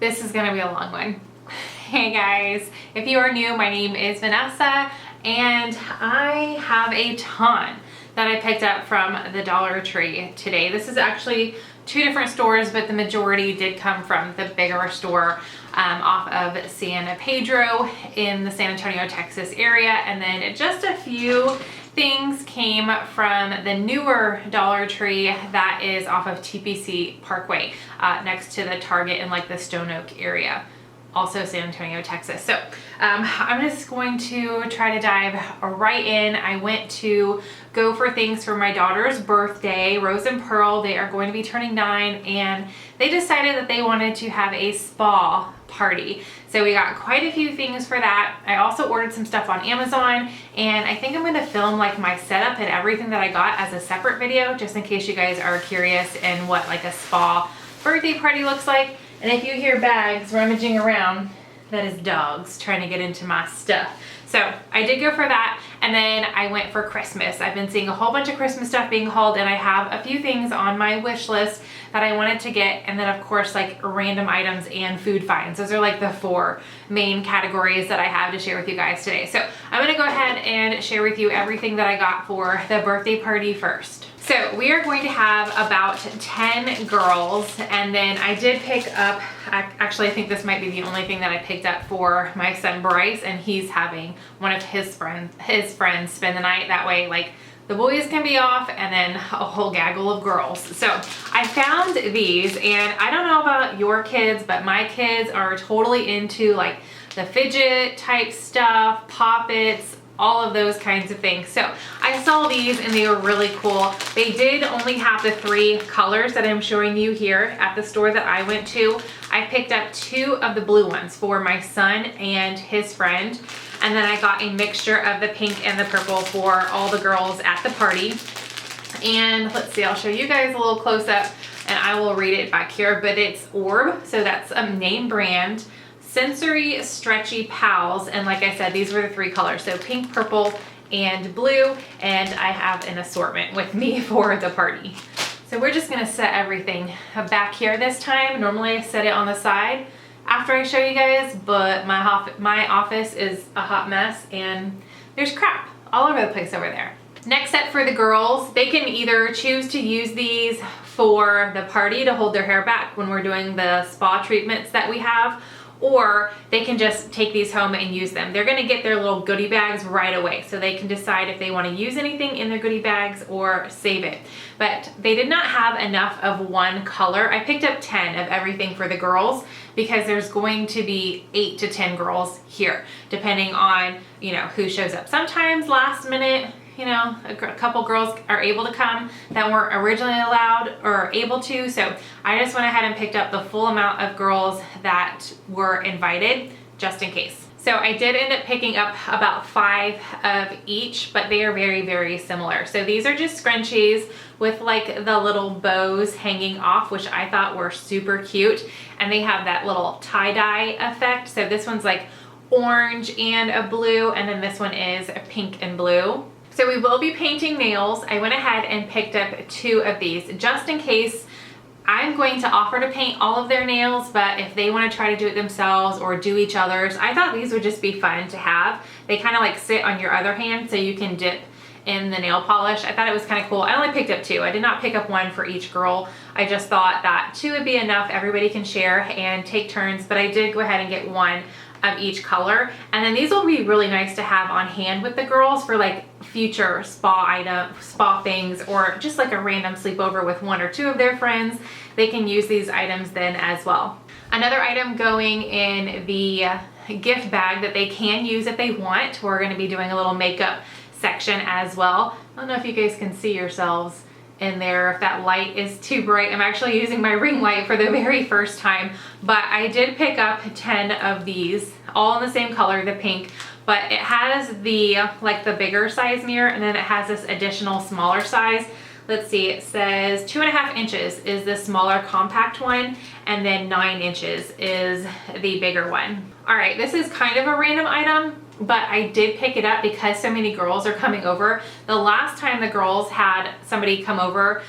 This is gonna be a long one. Hey guys, if you are new, my name is Vanessa and I have a ton that I picked up from the Dollar Tree today. This is actually two different stores, but the majority did come from the bigger store off of San Pedro in the San Antonio, Texas area. And then just a few things came from the newer Dollar Tree that is off of TPC Parkway next to the Target in like the Stone Oak area, also San Antonio, Texas. So I'm just going to try to dive right in. I went to go for things for my daughter's birthday, Rose and Pearl. They are going to be turning 9 and they decided that they wanted to have a spa party. So we got quite a few things for that. I also ordered some stuff on Amazon and I think I'm going to film like my setup and everything that I got as a separate video, just in case you guys are curious in what like a spa birthday party looks like. And if you hear bags rummaging around, that is dogs trying to get into my stuff. So I did go for that, and then I went for Christmas. I've been seeing a whole bunch of Christmas stuff being hauled, and I have a few things on my wish list that I wanted to get, and then of course like random items and food finds. Those are like the 4 main categories that I have to share with you guys today. So I'm gonna go ahead and share with you everything that I got for the birthday party first. So we are going to have about 10 girls, and then I did pick up, actually I think this might be the only thing that I picked up for my son Bryce, and he's having one of his friends spend the night. That way like the boys can be off and then a whole gaggle of girls. So I found these, and I don't know about your kids, but my kids are totally into like the fidget type stuff, Pop-Its, all of those kinds of things. So I saw these and they were really cool. They did only have the 3 colors that I'm showing you here at the store that I went to. I picked up 2 of the blue ones for my son and his friend. And then I got a mixture of the pink and the purple for all the girls at the party. And let's see, I'll show you guys a little close up and I will read it back here, but it's Orb. So that's a name brand. Sensory Stretchy Pals, and like I said, these were the 3 colors, so pink, purple, and blue, and I have an assortment with me for the party. So we're just gonna set everything back here this time. Normally I set it on the side after I show you guys, but my office is a hot mess and there's crap all over the place over there. Next set for the girls, they can either choose to use these for the party to hold their hair back when we're doing the spa treatments that we have, or they can just take these home and use them. They're gonna get their little goodie bags right away, so they can decide if they wanna use anything in their goodie bags or save it. But they did not have enough of one color. I picked up 10 of everything for the girls because there's going to be 8 to 10 girls here, depending on, you know, who shows up. Sometimes last minute, you know, a couple girls are able to come that weren't originally allowed or able to. So I just went ahead and picked up the full amount of girls that were invited just in case. So I did end up picking up about 5 of each, but they are very, very similar. So these are just scrunchies with like the little bows hanging off, which I thought were super cute. And they have that little tie-dye effect. So this one's like orange and a blue, and then this one is a pink and blue. So we will be painting nails. I went ahead and picked up 2 of these just in case. I'm going to offer to paint all of their nails, but if they want to try to do it themselves or do each other's, I thought these would just be fun to have. They kind of like sit on your other hand so you can dip in the nail polish. I thought it was kind of cool. I only picked up 2. I did not pick up 1 for each girl. I just thought that 2 would be enough. Everybody can share and take turns, but I did go ahead and get 1 of each color. And then these will be really nice to have on hand with the girls for like future spa things, or just like a random sleepover with 1 or 2 of their friends. They can use these items then as well. Another item going in the gift bag that they can use if they want. We're going to be doing a little makeup section as well. I don't know if you guys can see yourselves in there, if that light is too bright. I'm actually using my ring light for the very first time, but I did pick up 10 of these, all in the same color, the pink, but it has the like the bigger size mirror, and then it has this additional smaller size. Let's see, it says 2.5 inches is the smaller compact one, and then 9 inches is the bigger one. All right, this is kind of a random item. but I did pick it up because so many girls are coming over. The last time the girls had somebody come over,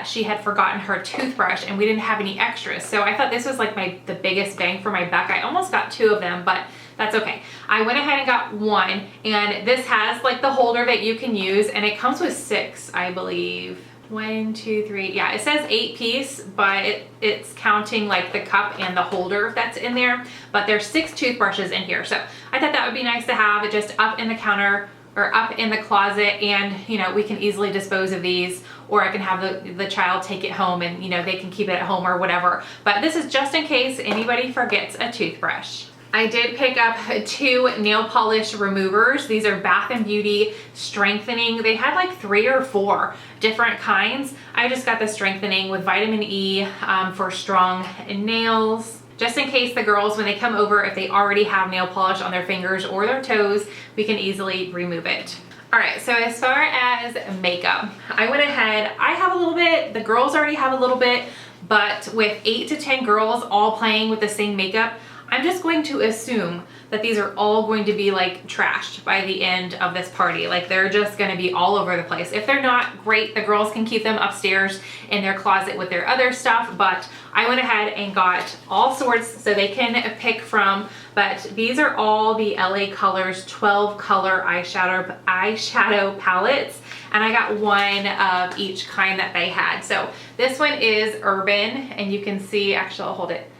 she had forgotten her toothbrush and we didn't have any extras. So I thought this was like the biggest bang for my buck. I almost got 2 of them, but that's okay. I went ahead and got 1, and this has like the holder that you can use, and it comes with 6, I believe. 1, 2, 3. Yeah, it says 8-piece, but it's counting like the cup and the holder that's in there. But there's 6 toothbrushes in here. So I thought that would be nice to have it just up in the counter or up in the closet, and you know, we can easily dispose of these, or I can have the child take it home and you know, they can keep it at home or whatever. But this is just in case anybody forgets a toothbrush. I did pick up 2 nail polish removers. These are Bath & Beauty strengthening. They had like 3 or 4 different kinds. I just got the strengthening with vitamin E for strong nails. Just in case the girls, when they come over, if they already have nail polish on their fingers or their toes, we can easily remove it. All right, so as far as makeup, I went ahead, I have a little bit, the girls already have a little bit, but with 8 to 10 girls all playing with the same makeup, I'm just going to assume that these are all going to be like trashed by the end of this party. Like they're just gonna be all over the place. If they're not, great, the girls can keep them upstairs in their closet with their other stuff, but I went ahead and got all sorts so they can pick from, but these are all the LA Colors 12 color eyeshadow palettes, and I got 1 of each kind that they had. So this one is Urban, and you can see, actually I'll hold it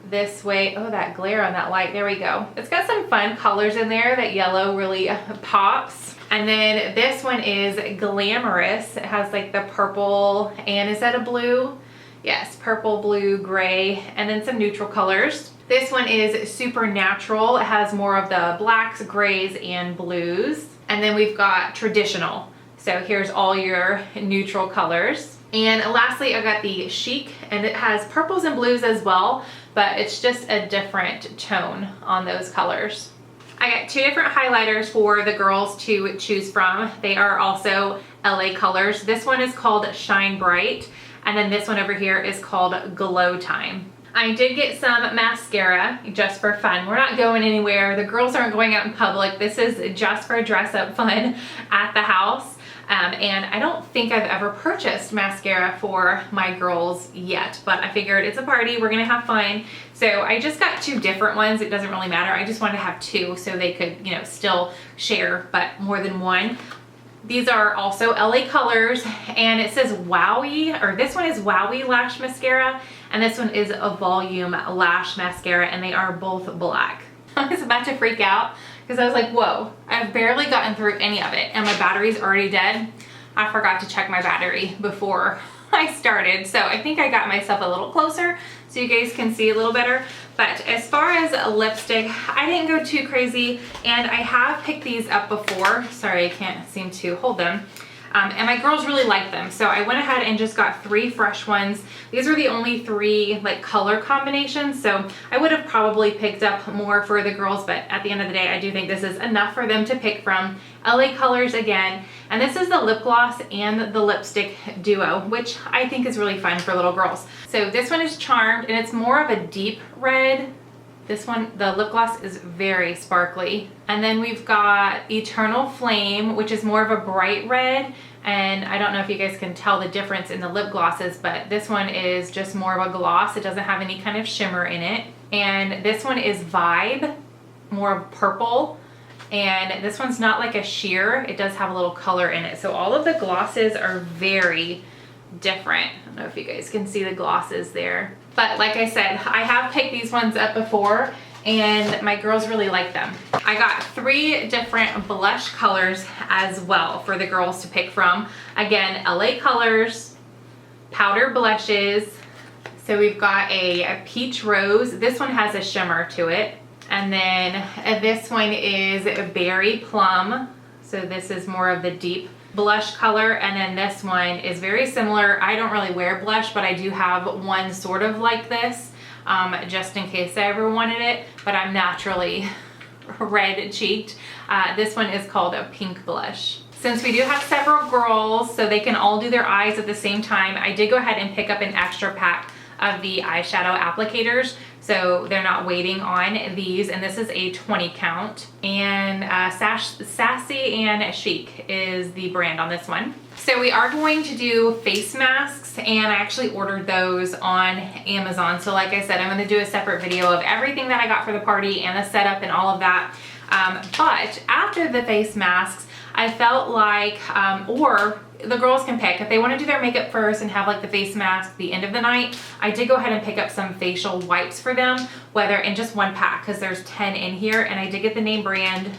this way. Oh, that glare on that light. There we go. It's got some fun colors in there. That yellow really pops. And then this one is Glamorous. It has like the purple, and is that a blue? Yes, purple, blue, gray, and then some neutral colors. This one is Supernatural. It has more of the blacks, grays, and blues. And then we've got Traditional. So here's all your neutral colors. And lastly, I got the Chic, and it has purples and blues as well, but it's just a different tone on those colors. I got 2 different highlighters for the girls to choose from. They are also LA Colors. This one is called Shine Bright, and then this one over here is called Glow Time. I did get some mascara just for fun. We're not going anywhere. The girls aren't going out in public. This is just for dress up fun at the house. And I don't think I've ever purchased mascara for my girls yet, but I figured it's a party, we're gonna have fun. So I just got 2 different ones. It doesn't really matter. I just wanted to have 2 so they could, you know, still share, but more than 1. These are also LA Colors, and it says Wowie, or this one is Wowie Lash Mascara, and this one is a Volume Lash Mascara, and they are both black. I was about to freak out because I was like, whoa, I've barely gotten through any of it and my battery's already dead. I forgot to check my battery before I started, so I think I got myself a little closer so you guys can see a little better. But as far as a lipstick, I didn't go too crazy, and I have picked these up before. Sorry, I can't seem to hold them. And my girls really like them, so I went ahead and just got 3 fresh ones. These were the only 3 like color combinations, so I would have probably picked up more for the girls, but at the end of the day, I do think this is enough for them to pick from. LA Colors again, and this is the lip gloss and the lipstick duo, which I think is really fun for little girls. So this one is Charmed, and it's more of a deep red. This one, the lip gloss is very sparkly. And then we've got Eternal Flame, which is more of a bright red. And I don't know if you guys can tell the difference in the lip glosses, but this one is just more of a gloss. It doesn't have any kind of shimmer in it. And this one is Vibe, more purple. And this one's not like a sheer. It does have a little color in it. So all of the glosses are very different. I don't know if you guys can see the glosses there. But like I said, I have picked these ones up before, and my girls really like them. I got 3 different blush colors as well for the girls to pick from. Again, LA Colors, powder blushes. So we've got a peach rose. This one has a shimmer to it. And then this one is berry plum. So this is more of the deep blush color, and then this one is very similar. I don't really wear blush, but I do have one sort of like this, just in case I ever wanted it, but I'm naturally red cheeked. This one is called a pink blush. Since we do have several girls, so they can all do their eyes at the same time, I did go ahead and pick up an extra pack of the eyeshadow applicators. so they're not waiting on these. And this is a 20 count. And Sassy and Chic is the brand on this one. So we are going to do face masks, and I actually ordered those on Amazon. So like I said, I'm going to do a separate video of everything that I got for the party and the setup and all of that. But after the face masks, I felt like, or the girls can pick, if they want to do their makeup first and have like the face mask at the end of the night, I did go ahead and pick up some facial wipes for them, whether in just one pack, because there's 10 in here, and I did get the name brand,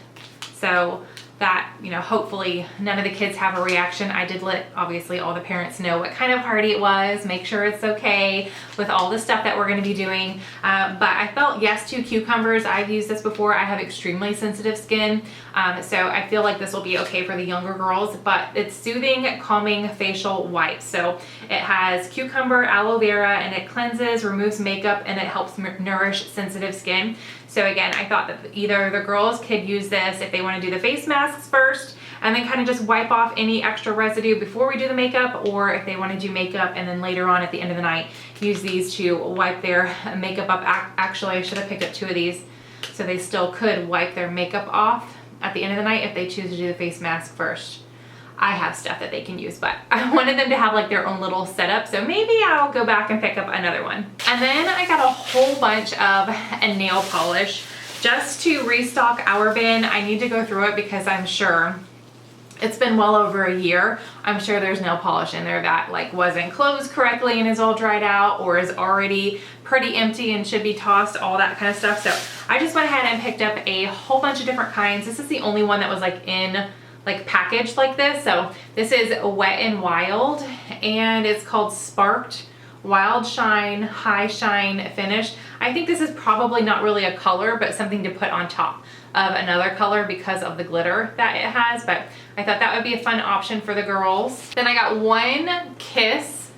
so that, you know, hopefully none of the kids have a reaction. I did let obviously all the parents know what kind of party it was, make sure it's okay with all the stuff that we're going to be doing. But I felt yes to cucumbers. I've used this before. I have extremely sensitive skin, so I feel like this will be okay for the younger girls. But it's soothing, calming facial wipes. So it has cucumber, aloe vera, and it cleanses, removes makeup, and it helps nourish sensitive skin. So again, I thought that either the girls could use this if they want to do the face masks first and then kind of just wipe off any extra residue before we do the makeup, or if they want to do makeup and then later on at the end of the night use these to wipe their makeup up. Actually, I should have picked up 2 of these so they still could wipe their makeup off at the end of the night if they choose to do the face mask first. I have stuff that they can use, but I wanted them to have like their own little setup, so maybe I'll go back and pick up another one. And then I got a whole bunch of nail polish just to restock our bin. I need to go through it because I'm sure it's been well over a year. I'm sure there's nail polish in there that like wasn't closed correctly and is all dried out, or is already pretty empty and should be tossed, all that kind of stuff. So I just went ahead and picked up a whole bunch of different kinds. This is the only one that was like in like packaged like this. So this is Wet n Wild, and it's called Sparked Wild Shine High Shine Finish. I think this is probably not really a color, but something to put on top of another color because of the glitter that it has. But I thought that would be a fun option for the girls. Then I got one Kiss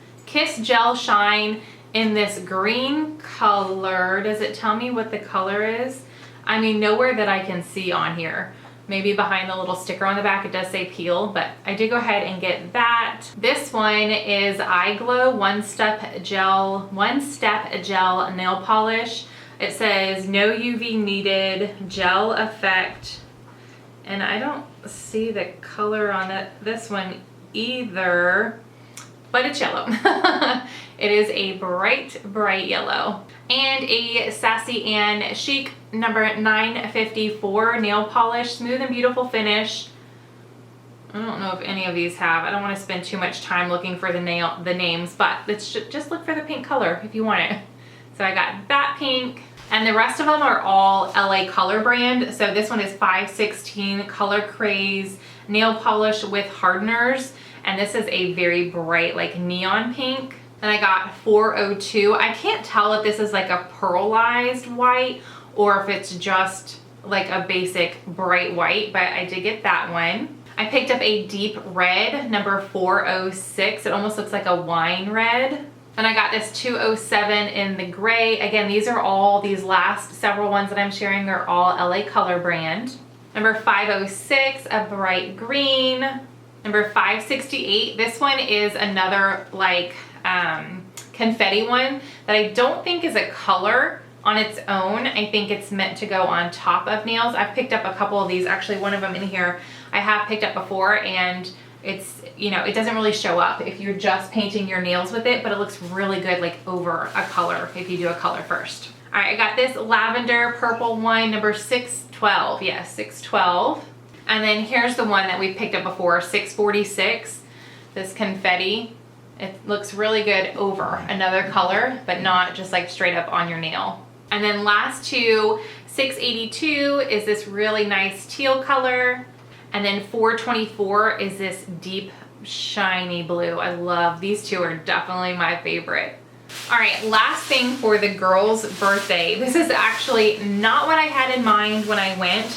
Gel Shine in this green color. Does it tell me what the color is? I mean, nowhere that I can see on here. Maybe behind the little sticker on the back it does say peel, but I did go ahead and get that. This one is Eye Glow One Step Gel Nail Polish. It says no UV needed, gel effect, and I don't see the color on this one either, but it's yellow. It is a bright yellow. And a Sassy and Chic number 954 nail polish, smooth and beautiful finish. I don't know if any of these have. I don't want to spend too much time looking for the names, but let's just look for the pink color if you want it. So I got that pink, and the rest of them are all LA Color brand. So this one is 516 Color Craze nail polish with hardeners, and this is a very bright like neon pink. Then I got 402. I can't tell if this is like a pearlized white or if it's just like a basic bright white, but I did get that one. I picked up a deep red, number 406. It almost looks like a wine red. Then I got this 207 in the gray. Again, these last several ones that I'm sharing are all LA Color brand. Number 506, a bright green. Number 568, this one is another like confetti one that I don't think is a color on its own. I think it's meant to go on top of nails. I've picked up a couple of these. Actually, one of them in here I have picked up before, and it's, you know, it doesn't really show up if you're just painting your nails with it, but it looks really good like over a color if you do a color first. All right, I got this Lavender Purple one, number 612. Yes, 612. And then here's the one that we picked up before, 646. This confetti. It looks really good over another color, but not just like straight up on your nail. And then last two, 682 is this really nice teal color. And then 424 is this deep shiny blue. I love these two, are definitely my favorite. All right, last thing for the girls' birthday. This is actually not what I had in mind when I went,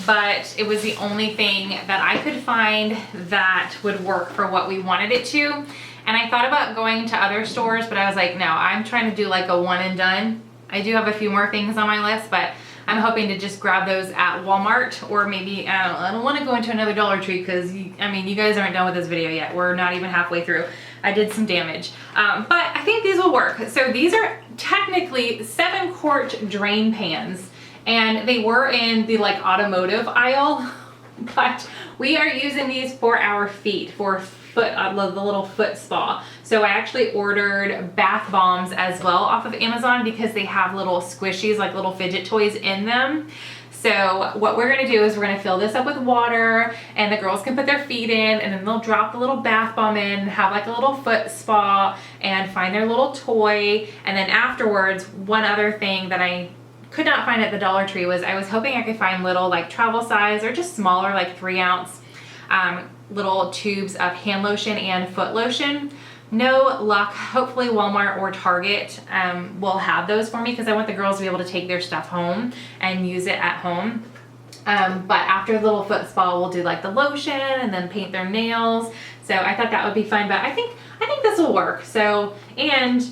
but it was the only thing that I could find that would work for what we wanted it to. And I thought about going to other stores, but I was like, no, I'm trying to do like a one and done. I do have a few more things on my list, but I'm hoping to just grab those at Walmart, or maybe, I don't want to go into another Dollar Tree because, I mean, you guys aren't done with this video yet. We're not even halfway through. I did some damage. But I think these will work. So these are technically 7-quart drain pans, and they were in the like automotive aisle, but we are using these for our feet, for foot, the little foot spa. So I actually ordered bath bombs as well off of Amazon because they have little squishies, like little fidget toys in them. So what we're gonna do is we're gonna fill this up with water, and the girls can put their feet in, and then they'll drop the little bath bomb in, have like a little foot spa, and find their little toy. And then afterwards, one other thing that I could not find at the Dollar Tree was I was hoping I could find little like travel size or just smaller, like 3-ounce little tubes of hand lotion and foot lotion. No luck. Hopefully Walmart or Target will have those for me because I want the girls to be able to take their stuff home and use it at home. But after the little foot spa, we'll do like the lotion and then paint their nails. So I thought that would be fun, but I think this will work. So, and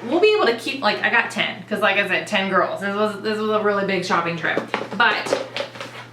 we'll be able to keep, like, I got 10 because like I said, 10 girls. This was a really big shopping trip, but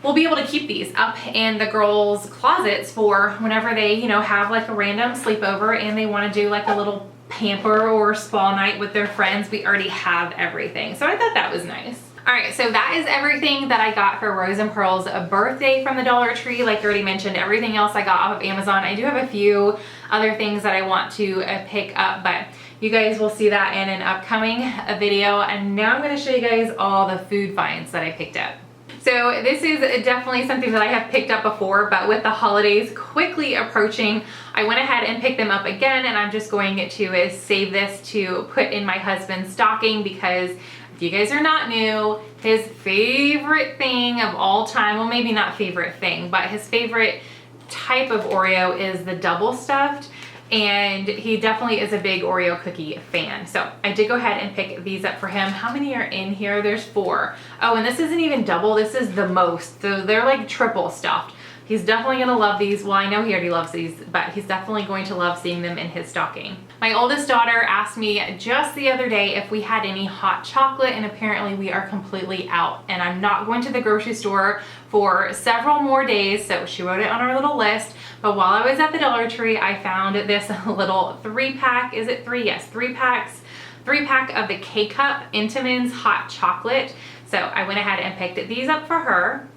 we'll be able to keep these up in the girls' closets for whenever they, you know, have like a random sleepover and they want to do like a little pamper or spa night with their friends. We already have everything. So I thought that was nice. All right, so that is everything that I got for Rose and Pearl's birthday from the Dollar Tree. Like I already mentioned, everything else I got off of Amazon. I do have a few other things that I want to pick up, but you guys will see that in an upcoming video. And now I'm going to show you guys all the food finds that I picked up. So this is definitely something that I have picked up before, but with the holidays quickly approaching, I went ahead and picked them up again, and I'm just going to save this to put in my husband's stocking because if you guys are not new, his favorite thing of all time, well maybe not favorite thing, but his favorite type of Oreo is the double stuffed. And he definitely is a big Oreo cookie fan. So I did go ahead and pick these up for him. How many are in here? There's 4. Oh, and this isn't even double. This is the most. So they're like triple stuffed. He's definitely gonna love these. Well, I know he already loves these, but he's definitely going to love seeing them in his stocking. My oldest daughter asked me just the other day if we had any hot chocolate, and apparently we are completely out. And I'm not going to the grocery store for several more days, so she wrote it on our little list. But while I was at the Dollar Tree, I found this little 3-pack, is it 3? Yes, 3-pack of the K-Cup Intamin's hot chocolate. So I went ahead and picked these up for her,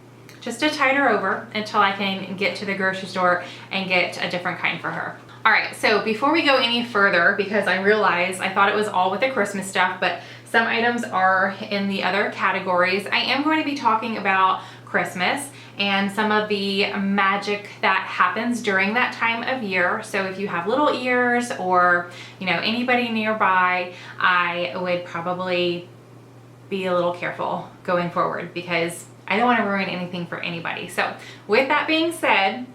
just to tide her over until I can get to the grocery store and get a different kind for her. All right, so before we go any further, because I realized I thought it was all with the Christmas stuff, but some items are in the other categories. I am going to be talking about Christmas and some of the magic that happens during that time of year. So if you have little ears or, you know, anybody nearby, I would probably be a little careful going forward because I don't want to ruin anything for anybody. So with that being said,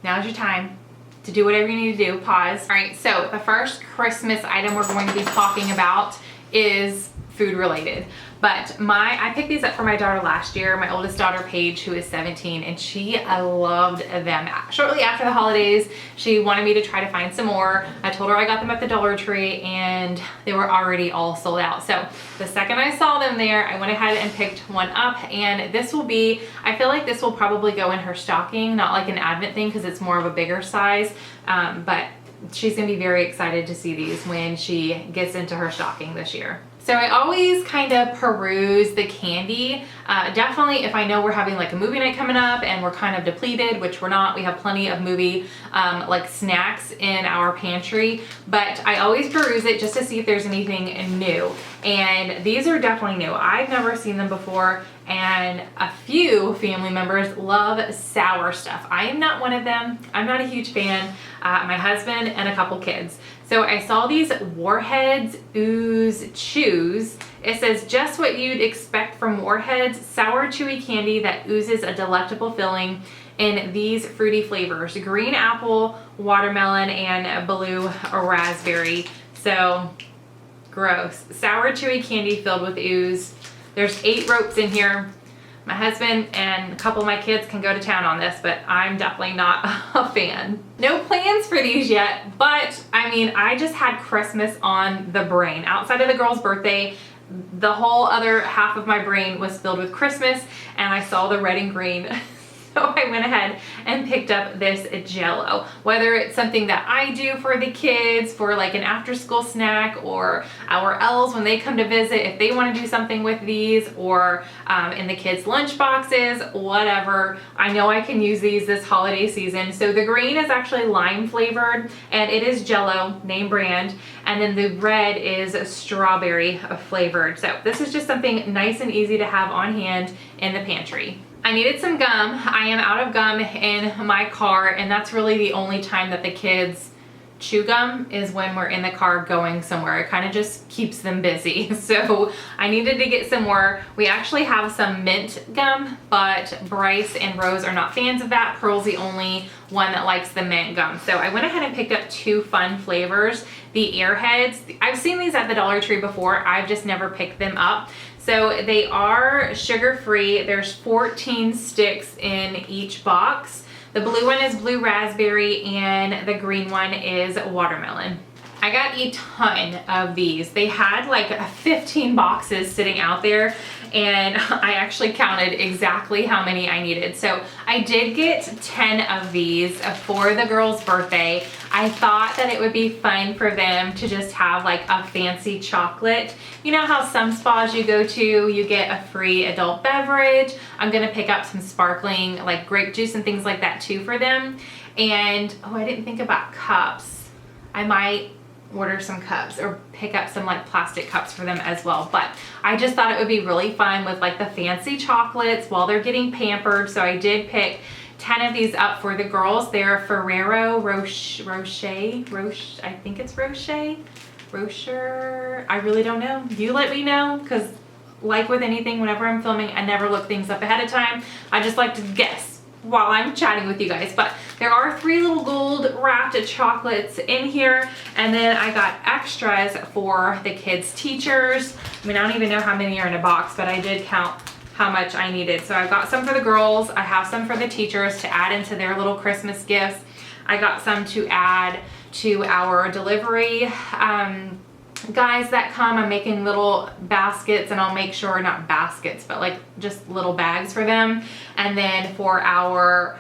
now's your time to do whatever you need to do. Pause. All right, so the first Christmas item we're going to be talking about is food related. But I picked these up for my daughter last year, my oldest daughter Paige, who is 17, and she loved them. Shortly after the holidays, she wanted me to try to find some more. I told her I got them at the Dollar Tree and they were already all sold out. So the second I saw them there, I went ahead and picked one up, and this will be, I feel like this will probably go in her stocking, not like an Advent thing because it's more of a bigger size, but she's gonna be very excited to see these when she gets into her stocking this year. So I always kind of peruse the candy. Definitely if I know we're having like a movie night coming up and we're kind of depleted, which we're not, we have plenty of movie like snacks in our pantry, but I always peruse it just to see if there's anything new. And these are definitely new. I've never seen them before, and a few family members love sour stuff. I am not one of them. I'm not a huge fan. My husband and a couple kids. So I saw these Warheads Ooze Chews. It says just what you'd expect from Warheads, sour chewy candy that oozes a delectable filling in these fruity flavors: green apple, watermelon, and blue raspberry. So gross. Sour chewy candy filled with ooze. There's 8 ropes in here. My husband and a couple of my kids can go to town on this, but I'm definitely not a fan. No plans for these yet, but I mean, I just had Christmas on the brain. Outside of the girl's birthday, the whole other half of my brain was filled with Christmas, and I saw the red and green So I went ahead and picked up this Jell-O. Whether it's something that I do for the kids for like an after school snack, or our elves when they come to visit, if they want to do something with these, or in the kids' lunch boxes, whatever. I know I can use these this holiday season. So the green is actually lime flavored and it is Jell-O, name brand. And then the red is strawberry flavored. So this is just something nice and easy to have on hand in the pantry. I needed some gum. I am out of gum in my car, and that's really the only time that the kids chew gum is when we're in the car going somewhere. It kind of just keeps them busy. So I needed to get some more. We actually have some mint gum, but Bryce and Rose are not fans of that. Pearl's the only one that likes the mint gum. So I went ahead and picked up two fun flavors. The Airheads, I've seen these at the Dollar Tree before. I've just never picked them up. So they are sugar-free. There's 14 sticks in each box. The blue one is blue raspberry and the green one is watermelon. I got a ton of these. They had like 15 boxes sitting out there, and I actually counted exactly how many I needed. So I did get 10 of these for the girl's birthday. I thought that it would be fun for them to just have like a fancy chocolate. You know how some spas you go to, you get a free adult beverage. I'm gonna pick up some sparkling like grape juice and things like that too for them. And oh, I didn't think about cups. I might order some cups or pick up some like plastic cups for them as well. But I just thought it would be really fun with like the fancy chocolates while they're getting pampered. So I did pick 10 of these up for the girls. They're Ferrero Rocher, I think it's Rocher. I really don't know. You let me know, because like with anything, whenever I'm filming, I never look things up ahead of time. I just like to guess while I'm chatting with you guys. But there are 3 little gold wrapped chocolates in here, and then I got extras for the kids' teachers. I mean, I don't even know how many are in a box, but I did count how much I needed. So I got some for the girls. I have some for the teachers to add into their little Christmas gifts. I got some to add to our delivery guys that come. I'm making little baskets, and I'll make sure, not baskets, but like just little bags for them. And then for our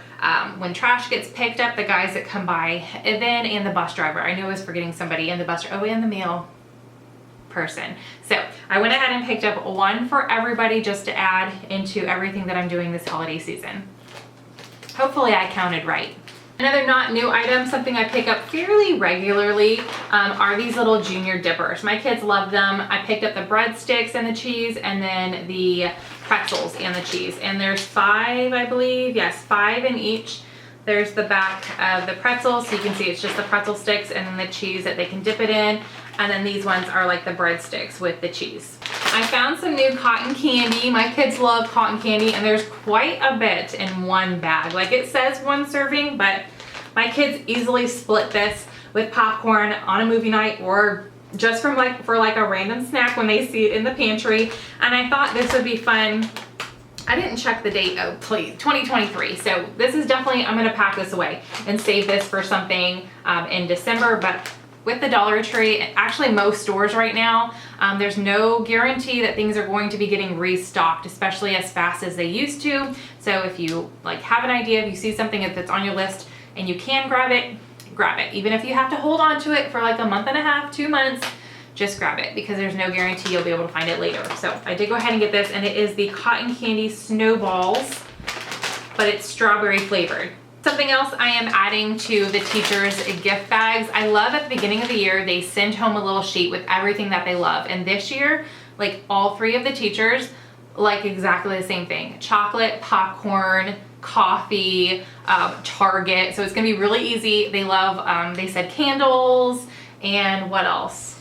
when trash gets picked up, the guys that come by, and then and the bus driver. I knew I was forgetting somebody, and the bus, oh, and the mail person. So I went ahead and picked up one for everybody just to add into everything that I'm doing this holiday season. Hopefully I counted right. Another not new item, something I pick up fairly regularly, are these little junior dippers. My kids love them. I picked up the breadsticks and the cheese, and then the pretzels and the cheese. And there's 5, I believe. Yes, 5 in each. There's the back of the pretzels, so you can see it's just the pretzel sticks, and then the cheese that they can dip it in. And then these ones are like the breadsticks with the cheese. I found some new cotton candy. My kids love cotton candy, and there's quite a bit in one bag. Like it says 1 serving, but my kids easily split this with popcorn on a movie night, or just from like for like a random snack when they see it in the pantry. And I thought this would be fun. I didn't check the date, oh please, 2023. So this is definitely, I'm gonna pack this away and save this for something in December. But with the Dollar Tree, actually most stores right now, there's no guarantee that things are going to be getting restocked, especially as fast as they used to. So if you like have an idea, if you see something that's on your list and you can grab it, grab it. Even if you have to hold on to it for like a month and a half, 2 months, just grab it, because there's no guarantee you'll be able to find it later. So I did go ahead and get this, and it is the cotton candy snowballs, but it's strawberry flavored. Something else I am adding to the teachers' gift bags. I love at the beginning of the year, they send home a little sheet with everything that they love. And this year, like all 3 of the teachers like exactly the same thing. Chocolate, popcorn, coffee, Target. So it's gonna be really easy. They love, they said candles, and what else?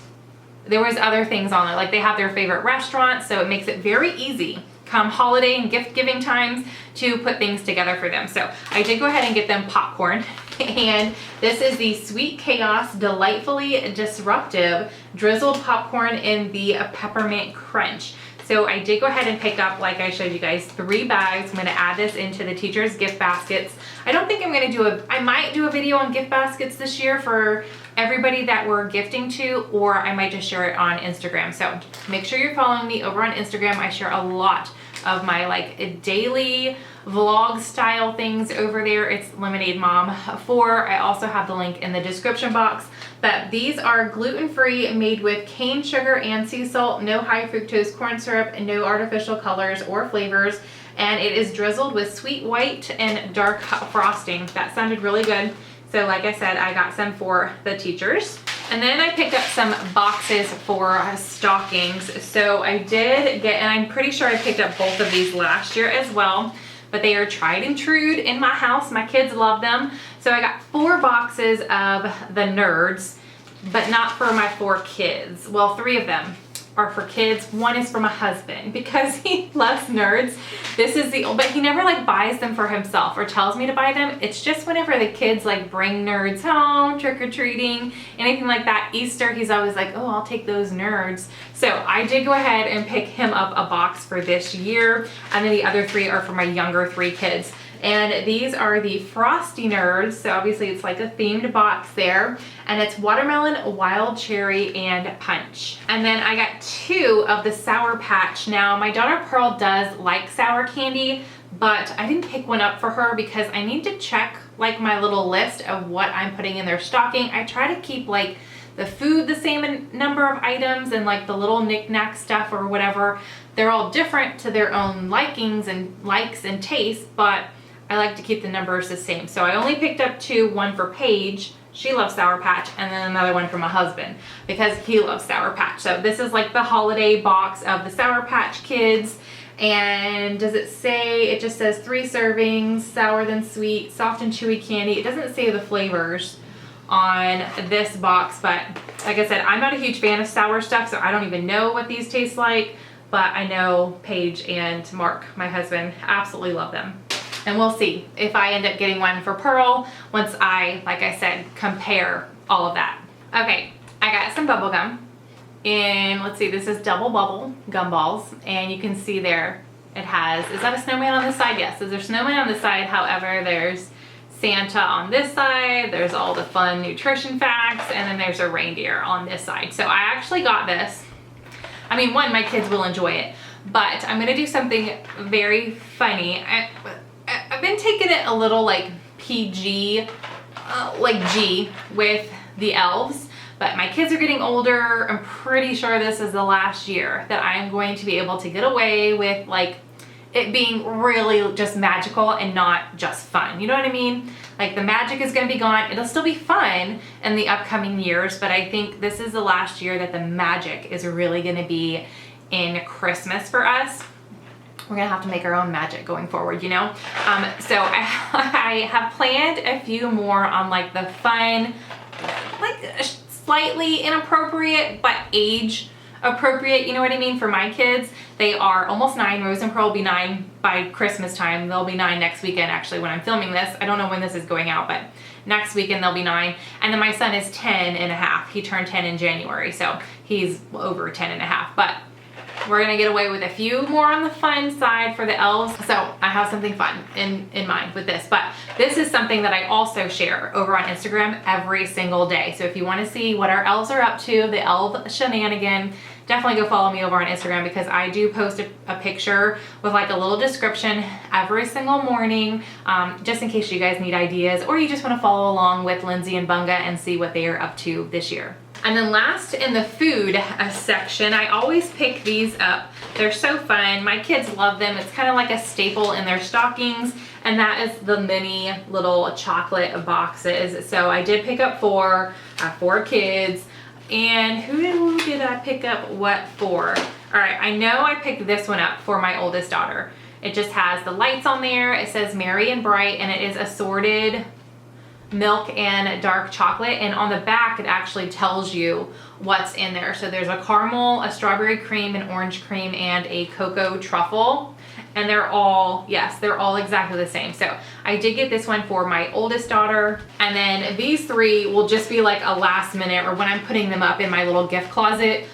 There was other things on it. Like they have their favorite restaurants, so it makes it very easy come holiday and gift giving times to put things together for them. So I did go ahead and get them popcorn, and this is the Sweet Chaos Delightfully Disruptive Drizzled Popcorn in the Peppermint Crunch. So I did go ahead and pick up, like I showed you guys, 3 bags. I'm gonna add this into the teachers' gift baskets. I don't think I'm gonna do I might do a video on gift baskets this year for everybody that we're gifting to, or I might just share it on Instagram. So make sure you're following me over on Instagram. I share a lot of my like daily vlog style things over there. It's lemonademom 4. I also have the link in the description box. But these are gluten-free, made with cane sugar and sea salt, no high fructose corn syrup, and no artificial colors or flavors. And it is drizzled with sweet white and dark frosting. That sounded really good. So like I said, I got some for the teachers. And then I picked up some boxes for stockings. So I did get, and I'm pretty sure I picked up both of these last year as well, but they are tried and true in my house. My kids love them. So I got 4 boxes of the Nerds, but not for my 4 kids. Well, 3 of them are for kids. 1 is for my husband because he loves Nerds. This is but he never like buys them for himself or tells me to buy them. It's just whenever the kids like bring Nerds home, trick-or-treating, anything like that. Easter, he's always like, oh, I'll take those Nerds. So I did go ahead and pick him up a box for this year. And then the other 3 are for my younger 3 kids. And these are the Frosty Nerds. So obviously it's like a themed box there. And it's watermelon, wild cherry, and punch. And then I got 2 of the Sour Patch. Now my daughter Pearl does like sour candy, but I didn't pick one up for her because I need to check like my little list of what I'm putting in their stocking. I try to keep like the food the same number of items and like the little knick-knack stuff or whatever. They're all different to their own likings and likes and tastes, but I like to keep the numbers the same. So I only picked up 2, one for Paige, she loves Sour Patch, and then another one for my husband because he loves Sour Patch. So this is like the holiday box of the Sour Patch Kids. And does it say, it just says 3 servings, sour than sweet, soft and chewy candy. It doesn't say the flavors on this box, but like I said, I'm not a huge fan of sour stuff, so I don't even know what these taste like, but I know Paige and Mark, my husband, absolutely love them. And we'll see if I end up getting one for Pearl once I, like I said, compare all of that. Okay, I got some bubble gum. And let's see, this is Double Bubble Gumballs. And you can see there it has, is that a snowman on this side? Yes, there's a snowman on this side. However, there's Santa on this side. There's all the fun nutrition facts. And then there's a reindeer on this side. So I actually got this. I mean, one, my kids will enjoy it. But I'm going to do something very funny. I've been taking it a little like PG, like G with the elves, but my kids are getting older. I'm pretty sure this is the last year that I'm going to be able to get away with like it being really just magical and not just fun. You know what I mean? Like the magic is going to be gone. It'll still be fun in the upcoming years, but I think this is the last year that the magic is really going to be in Christmas for us. We're gonna have to make our own magic going forward, you know? So I have planned a few more on like the fun, like slightly inappropriate, but age appropriate, you know what I mean, for my kids. They are almost 9. Rose and Pearl will be 9 by Christmas time. They'll be 9 next weekend, actually, when I'm filming this. I don't know when this is going out, but next weekend they'll be 9. And then my son is 10 and a half. He turned 10 in January, so he's over 10 and a half. But we're gonna get away with a few more on the fun side for the elves. So I have something fun in mind with this, but this is something that I also share over on Instagram every single day. So if you wanna see what our elves are up to, the elf shenanigan, definitely go follow me over on Instagram because I do post a picture with like a little description every single morning, just in case you guys need ideas or you just wanna follow along with Lindsay and Bunga and see what they are up to this year. And then last in the food section, I always pick these up. They're so fun. My kids love them. It's kind of like a staple in their stockings. And that is the mini little chocolate boxes. So I did pick up 4 kids. And who did I pick up what for? All right, I know I picked this one up for my oldest daughter. It just has the lights on there. It says Merry and Bright, and it is assorted milk and dark chocolate, and on the back it actually tells you what's in there. So there's a caramel, a strawberry cream, an orange cream, and a cocoa truffle, and they're all, yes, they're all exactly the same. So I did get this one for my oldest daughter, and then these 3 will just be like a last minute, or when I'm putting them up in my little gift closet,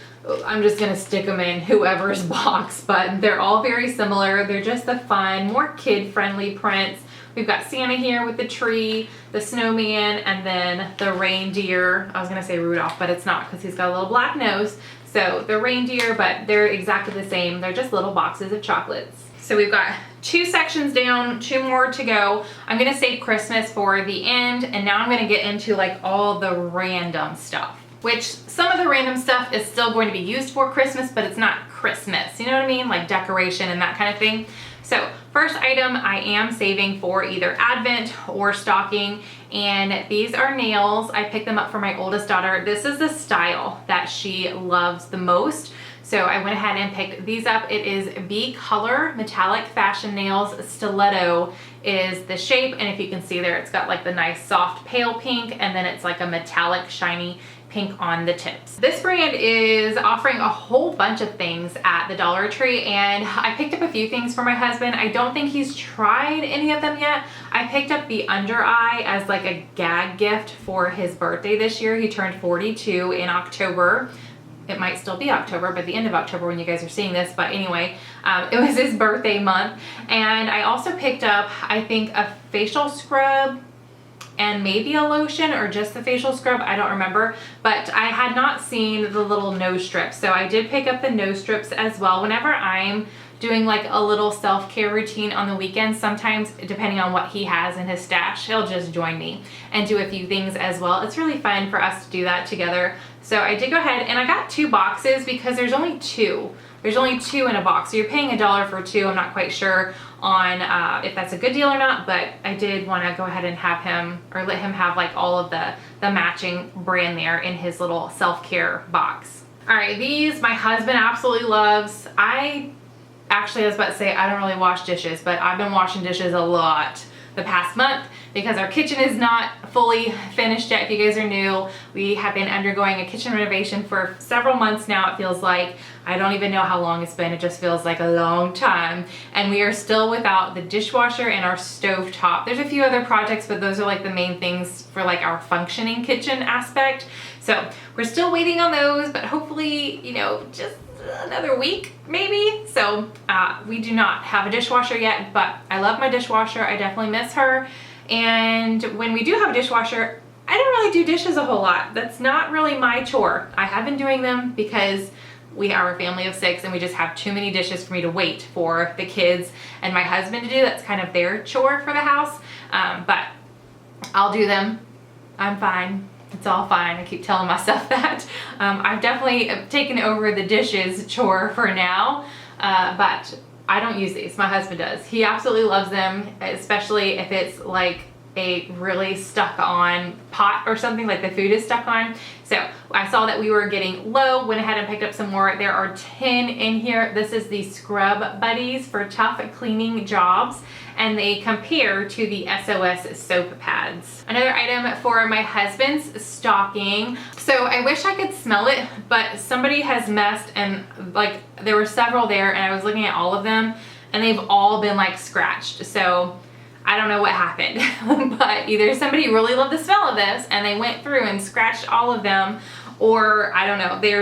I'm just gonna stick them in whoever's box. But they're all very similar. They're just the fun, more kid-friendly prints. We've got Santa here with the tree, the snowman, and then the reindeer. I was gonna say Rudolph, but it's not because he's got a little black nose. So they're reindeer, but they're exactly the same. They're just little boxes of chocolates. So we've got 2 sections down, 2 more to go. I'm gonna save Christmas for the end, and now I'm gonna get into like all the random stuff, which some of the random stuff is still going to be used for Christmas, but it's not Christmas. You know what I mean? Like decoration and that kind of thing. So first item I am saving for either Advent or stocking, and these are nails. I picked them up for my oldest daughter. This is the style that she loves the most. So I went ahead and picked these up. It is B Color Metallic Fashion Nails. Stiletto is the shape, and if you can see there, it's got like the nice soft pale pink, and then it's like a metallic shiny pink on the tips. This brand is offering a whole bunch of things at the Dollar Tree, and I picked up a few things for my husband. I don't think he's tried any of them yet. I picked up the under eye as like a gag gift for his birthday this year. He turned 42 in October. It might still be October, but the end of October when you guys are seeing this. But anyway, it was his birthday month. And I also picked up, I think, a facial scrub and maybe a lotion, or just the facial scrub, I don't remember. But I had not seen the little nose strips. So I did pick up the nose strips as well. Whenever I'm doing like a little self-care routine on the weekends, sometimes depending on what he has in his stash, he'll just join me and do a few things as well. It's really fun for us to do that together. So I did go ahead and I got 2 boxes because there's only 2. There's only 2 in a box. So you're paying $1 for 2. I'm not quite sure on if that's a good deal or not, but I did want to go ahead and have him, or let him have like all of the matching brand there in his little self-care box. All right, these my husband absolutely loves. Actually, I was about to say I don't really wash dishes, but I've been washing dishes a lot the past month because our kitchen is not fully finished yet. If you guys are new, we have been undergoing a kitchen renovation for several months now. It feels like, I don't even know how long it's been. It just feels like a long time. And we are still without the dishwasher and our stove top. There's a few other projects, but those are like the main things for like our functioning kitchen aspect. So we're still waiting on those, but hopefully, you know, just another week maybe. So we do not have a dishwasher yet, but I love my dishwasher. I definitely miss her. And when we do have a dishwasher, I don't really do dishes a whole lot. That's not really my chore. I have been doing them because we are a family of 6 and we just have too many dishes for me to wait for the kids and my husband to do. That's kind of their chore for the house. But I'll do them. I'm fine. It's all fine. I keep telling myself that. I've definitely taken over the dishes chore for now, but I don't use these. My husband does. He absolutely loves them, especially if it's like a really stuck on pot or something, like the food is stuck on. So I saw that we were getting low, went ahead and picked up some more. There are 10 in here. This is the Scrub Buddies for tough cleaning jobs, and they compare to the SOS soap pads. Another item for my husband's stocking. So I wish I could smell it, but somebody has messed, and like there were several there, and I was looking at all of them and they've all been like scratched. So I don't know what happened, but either somebody really loved the smell of this and they went through and scratched all of them, or I don't know, they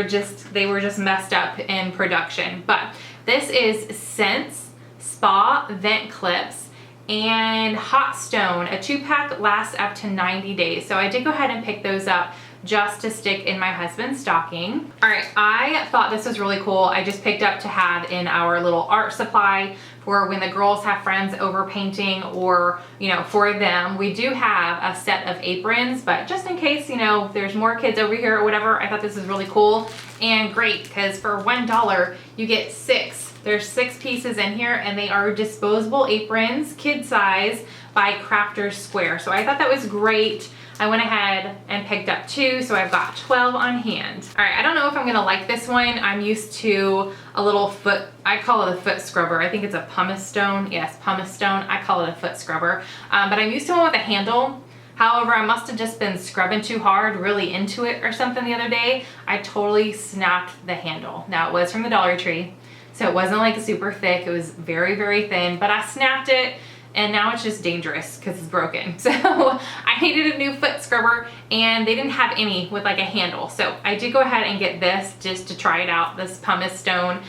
were just messed up in production. But this is Scents Spa Vent Clips and Hot Stone. A 2-pack lasts up to 90 days. So I did go ahead and pick those up just to stick in my husband's stocking. All right, I thought this was really cool. I just picked up to have in our little art supply for when the girls have friends over painting, or, you know, for them. We do have a set of aprons, but just in case, you know, there's more kids over here or whatever, I thought this was really cool and great because for $1, you get 6. There's 6 pieces in here, and they are disposable aprons, kid size, by Crafter's Square. So I thought that was great. I went ahead and picked up 2, so I've got 12 on hand. All right, I don't know if I'm gonna like this one. I'm used to a little foot, I call it a foot scrubber. I think it's a pumice stone. Yes, pumice stone. I call it a foot scrubber. But I'm used to one with a handle. However, I must have just been scrubbing too hard, really into it or something the other day. I totally snapped the handle. Now, it was from the Dollar Tree, so it wasn't like super thick. It was very, very thin, but I snapped it. And now it's just dangerous because it's broken. So I needed a new foot scrubber, and they didn't have any with like a handle. So I did go ahead and get this just to try it out, this pumice stone.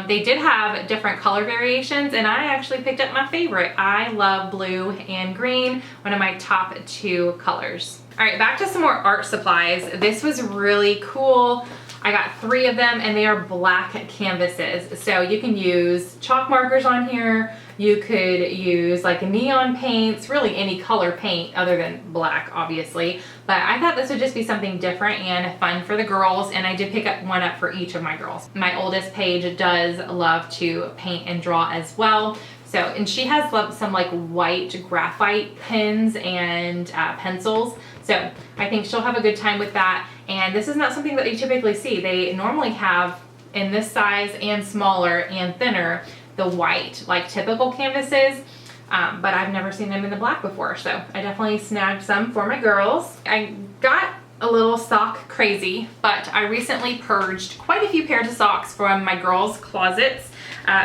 They did have different color variations, and I actually picked up my favorite. I love blue and green, one of my top 2 colors. All right, back to some more art supplies. This was really cool. I got 3 of them and they are black canvases. So you can use chalk markers on here. You could use like neon paints, really any color paint other than black, obviously. But I thought this would just be something different and fun for the girls, and I did pick up one up for each of my girls. My oldest Paige does love to paint and draw as well. So, and she has some like white graphite pens and pencils. So I think she'll have a good time with that. And this is not something that you typically see. They normally have in this size and smaller and thinner, the white, like typical canvases, but I've never seen them in the black before. So I definitely snagged some for my girls. I got a little sock crazy, but I recently purged quite a few pairs of socks from my girls' closets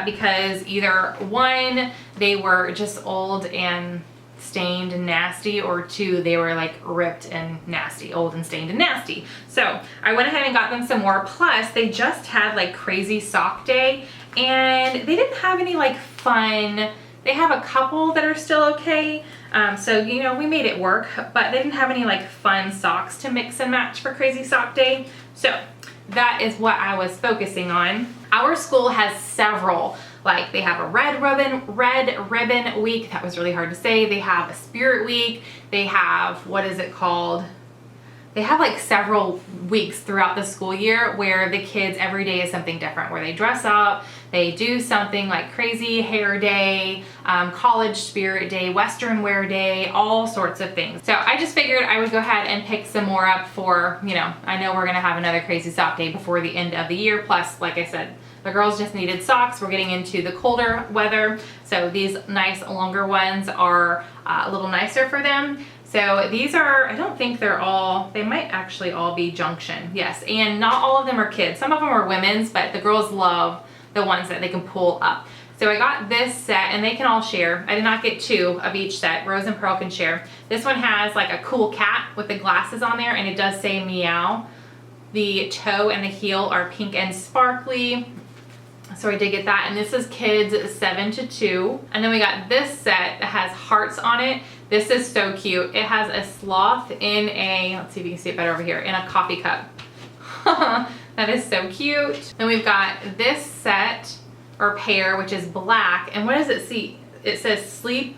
because either 1, they were just old and stained and nasty, or 2, they were like ripped and nasty, old and stained and nasty. So I went ahead and got them some more. Plus they just had like crazy sock day and they didn't have any like fun. They have a couple that are still okay. So, you know, we made it work, but they didn't have any like fun socks to mix and match for crazy sock day. So that is what I was focusing on. Our school has several, like they have a red ribbon week. That was really hard to say. They have a spirit week. They have, what is it called? They have like several weeks throughout the school year where the kids, every day is something different, where they dress up, they do something like crazy hair day, college spirit day, western wear day, all sorts of things. So I just figured I would go ahead and pick some more up for, you know, I know we're gonna have another crazy sock day before the end of the year. Plus, like I said, the girls just needed socks. We're getting into the colder weather, so these nice longer ones are a little nicer for them. So these are, I don't think they're all, they might actually all be Junction. Yes, and not all of them are kids. Some of them are women's, but the girls love the ones that they can pull up. So I got this set and they can all share. I did not get 2 of each set. Rose and Pearl can share. This one has like a cool cat with the glasses on there and it does say meow. The toe and the heel are pink and sparkly. So I did get that, and this is kids 7 to 2. And then we got this set that has hearts on it. This is so cute. It has a sloth in a, let's see if you can see it better over here, in a coffee cup. That is so cute. Then we've got this set or pair, which is black. And what does it see? It says sleep,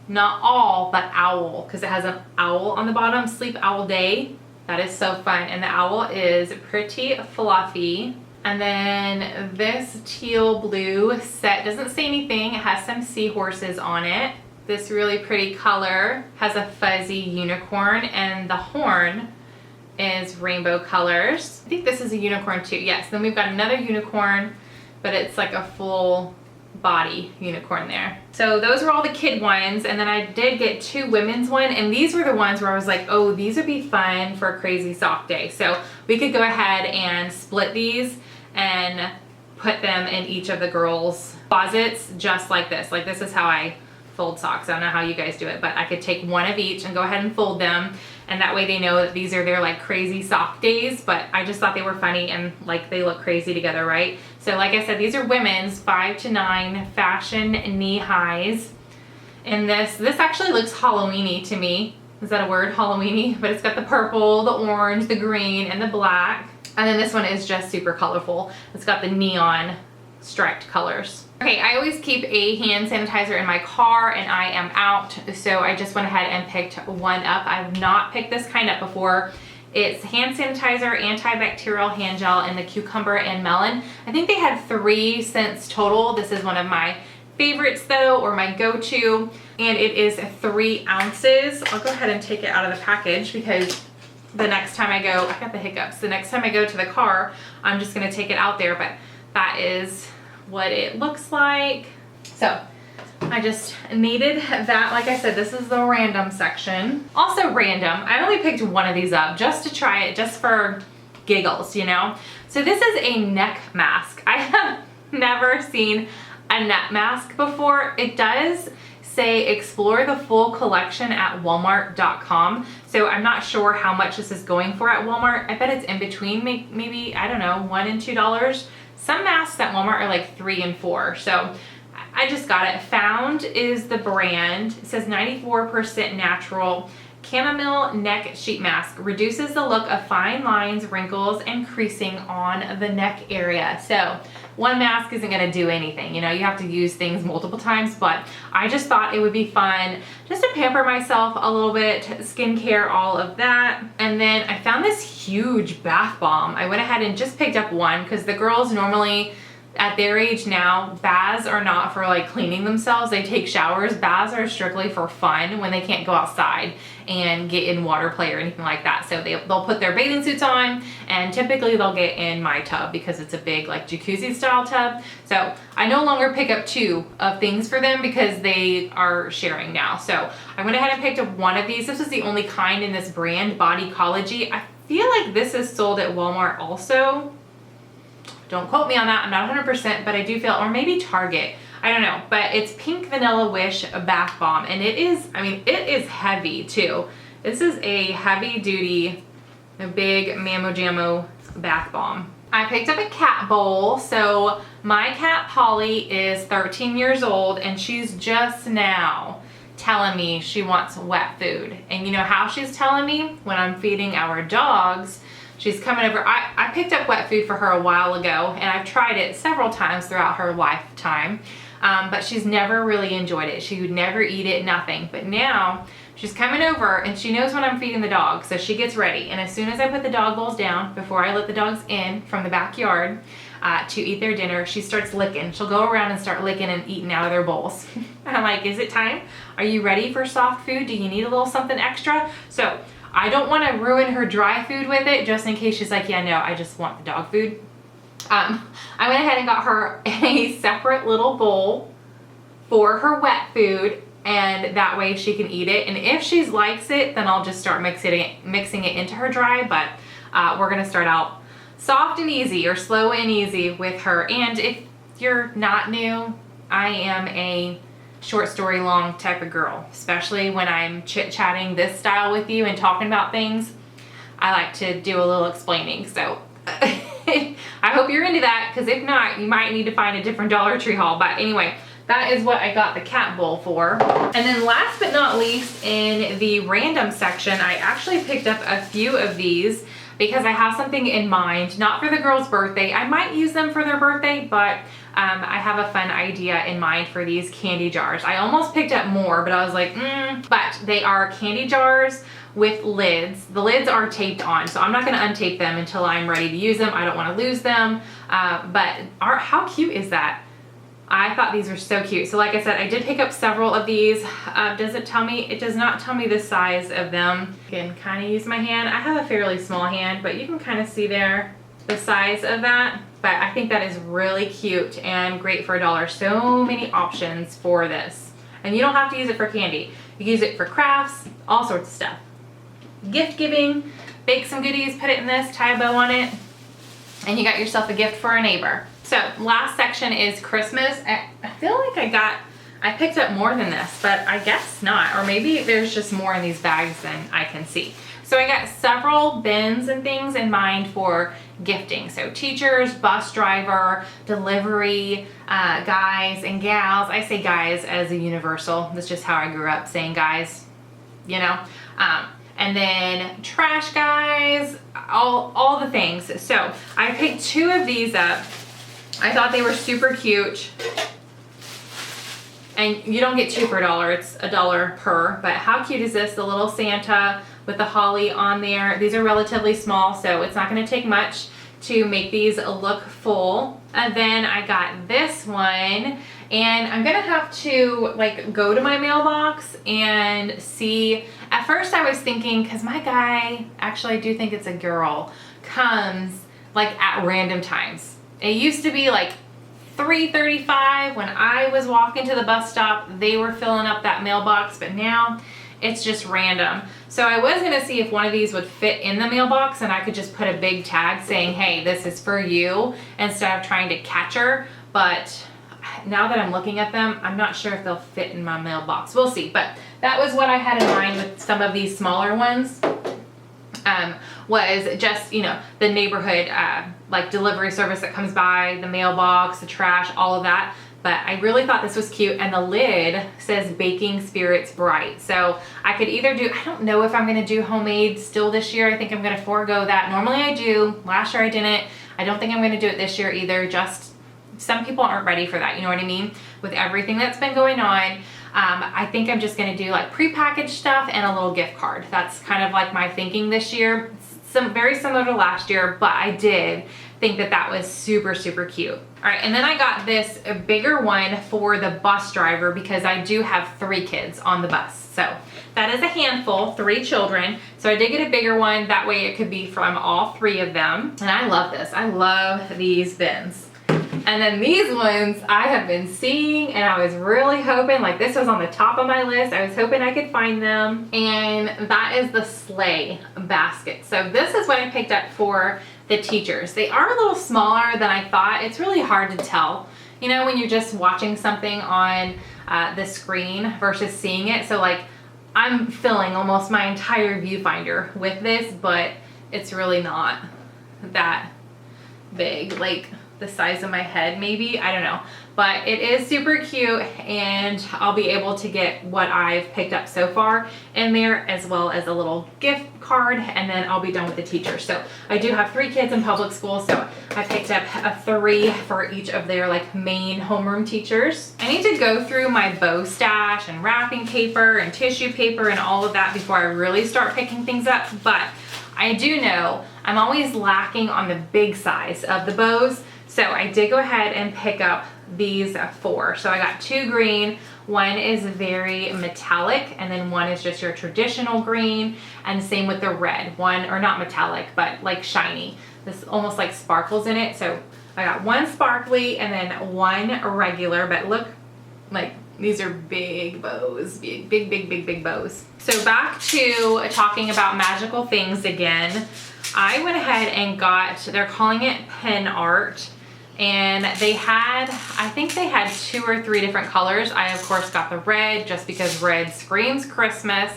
not all, but owl, because it has an owl on the bottom. Sleep owl day. That is so fun. And the owl is pretty fluffy. And then this teal blue set doesn't say anything. It has some seahorses on it. This really pretty color has a fuzzy unicorn, and the horn is rainbow colors. I think this is a unicorn too. Yes, then we've got another unicorn, but it's like a full body unicorn there. So those were all the kid ones, and then I did get 2 women's one, and these were the ones where I was like, oh, these would be fun for a crazy sock day. So we could go ahead and split these and put them in each of the girls' closets just like this. Like this is how I fold socks. I don't know how you guys do it, but I could take one of each and go ahead and fold them, and that way they know that these are their like crazy sock days. But I just thought they were funny and like they look crazy together, right? So like I said, these are women's 5 to 9 fashion knee highs. And this actually looks Halloween-y to me. Is that a word, Halloween-y? But it's got the purple, the orange, the green, and the black. And then this one is just super colorful. It's got the neon striped colors. Okay, I always keep a hand sanitizer in my car and I am out, so I just went ahead and picked one up. I've not picked this kind up before. It's hand sanitizer, antibacterial hand gel in the cucumber and melon. I think they had 3 scents total. This is one of my favorites though, or my go-to, and it is 3 ounces. I'll go ahead and take it out of the package because the next time I go, I got the hiccups. The next time I go to the car, I'm just gonna take it out there, but that is what it looks like. So I just needed that. Like I said, this is the random section. Also random, I only picked one of these up just to try it, just for giggles, you know? So this is a neck mask. I have never seen a neck mask before. It does say explore the full collection at walmart.com. So I'm not sure how much this is going for at Walmart. I bet it's in between, maybe, I don't know, $1 and $2. Some masks at Walmart are like $3 and $4. So I just got it. Found is the brand. It says 94% natural, Chamomile Neck Sheet Mask reduces the look of fine lines, wrinkles, and creasing on the neck area. So one mask isn't gonna do anything. You know, you have to use things multiple times, but I just thought it would be fun just to pamper myself a little bit, skincare, all of that. And then I found this huge bath bomb. I went ahead and just picked up one because the girls normally, at their age now, baths are not for like cleaning themselves. They take showers. Baths are strictly for fun when they can't go outside and get in water play or anything like that. So they'll put their bathing suits on, and typically they'll get in my tub because it's a big like jacuzzi style tub. So I no longer pick up two of things for them because they are sharing now. So I went ahead and picked up one of these. This was the only kind in this brand, Bodycology. I feel like this is sold at Walmart also. Don't quote me on that, I'm not 100%, but I do feel, or maybe Target, I don't know, but it's Pink Vanilla Wish Bath Bomb, and it is, I mean, it is heavy too. This is a heavy duty, a big Mammo Jammo bath bomb. I picked up a cat bowl. So my cat Polly is 13 years old, and she's just now telling me she wants wet food. And you know how she's telling me? When I'm feeding our dogs, she's coming over. I picked up wet food for her a while ago, and I've tried it several times throughout her lifetime, but she's never really enjoyed it. She would never eat it, nothing. But now she's coming over, and she knows when I'm feeding the dogs, so she gets ready. And as soon as I put the dog bowls down, before I let the dogs in from the backyard to eat their dinner, she starts licking. She'll go around and start licking and eating out of their bowls. And I'm like, is it time? Are you ready for soft food? Do you need a little something extra? So I don't want to ruin her dry food with it, just in case she's like, yeah, no, I just want the dog food. I went ahead and got her a separate little bowl for her wet food, and that way she can eat it. And if she likes it, then I'll just start mixing it into her dry, but we're gonna start out soft and easy, or slow and easy with her. And if you're not new, I am a short story long type of girl, especially when I'm chit-chatting this style with you and talking about things. I like to do a little explaining, so I hope you're into that, because if not, you might need to find a different Dollar Tree haul. But anyway, that is what I got the cat bowl for. And then last but not least, in the random section, I actually picked up a few of these because I have something in mind, not for the girl's birthday. I might use them for their birthday, but I have a fun idea in mind for these candy jars. I almost picked up more, but I was like, but they are candy jars with lids. The lids are taped on, so I'm not gonna untape them until I'm ready to use them. I don't wanna lose them, but how cute is that? I thought these were so cute. So like I said, I did pick up several of these. Does it tell me? It does not tell me the size of them. You can kind of use my hand. I have a fairly small hand, but you can kind of see there the size of that. But I think that is really cute and great for $1. So many options for this. And you don't have to use it for candy. You can use it for crafts, all sorts of stuff. Gift giving, bake some goodies, put it in this, tie a bow on it, and you got yourself a gift for a neighbor. So last section is Christmas. I feel like I picked up more than this, but I guess not. Or maybe there's just more in these bags than I can see. So I got several bins and things in mind for gifting. So teachers, bus driver, delivery, guys and gals. I say guys as a universal. That's just how I grew up, saying guys, you know. And then trash guys, all the things. So I picked two of these up. I thought they were super cute. And you don't get two for $1, it's $1 per. But how cute is this? The little Santa with the holly on there. These are relatively small, so it's not gonna take much to make these look full. And then I got this one, and I'm gonna have to like go to my mailbox and see. At first I was thinking, cause my guy, actually I do think it's a girl, comes like at random times. It used to be like 3:35 when I was walking to the bus stop, they were filling up that mailbox, but now it's just random. So I was gonna see if one of these would fit in the mailbox and I could just put a big tag saying, hey, this is for you, instead of trying to catch her. But now that I'm looking at them, I'm not sure if they'll fit in my mailbox. We'll see. But that was what I had in mind with some of these smaller ones. Was just, you know, the neighborhood like delivery service that comes by, the mailbox, the trash, all of that. but I really thought this was cute. And the lid says Baking Spirits Bright. So I could either do, I don't know if I'm gonna do homemade still this year. I think I'm gonna forego that. Normally I do, last year I didn't. I don't think I'm gonna do it this year either. Just some people aren't ready for that, you know what I mean? With everything that's been going on, I think I'm just gonna do like prepackaged stuff and a little gift card. That's kind of like my thinking this year. Very similar to last year, but I did think that that was super, super cute. All right, and then I got this bigger one for the bus driver because I do have 3 kids on the bus. So that is a handful, 3 children. So I did get a bigger one. That way it could be from all 3 of them. And I love this. I love these bins. And then these ones I have been seeing, and I was really hoping, like this was on the top of my list. I was hoping I could find them. And that is the Sleigh Basket. So this is what I picked up for the teachers. They are a little smaller than I thought. It's really hard to tell, you know, when you're just watching something on the screen versus seeing it. So like I'm filling almost my entire viewfinder with this, but it's really not that big, like the size of my head maybe, I don't know, but it is super cute, and I'll be able to get what I've picked up so far in there, as well as a little gift card, and then I'll be done with the teachers. So I do have 3 kids in public school, so I picked up a 3 for each of their like main homeroom teachers. I need to go through my bow stash and wrapping paper and tissue paper and all of that before I really start picking things up, but I do know I'm always lacking on the big size of the bows. So I did go ahead and pick up these 4. So I got 2 green, one is very metallic, and then one is just your traditional green, and same with the red. One, or not metallic, but like shiny. This almost like sparkles in it. So I got 1 sparkly and then 1 regular, but look, like these are big bows, big bows. So back to talking about magical things again. I went ahead and got, they're calling it pen art. And they had, I think they had 2 or 3 different colors. I of course got the red just because red screams Christmas.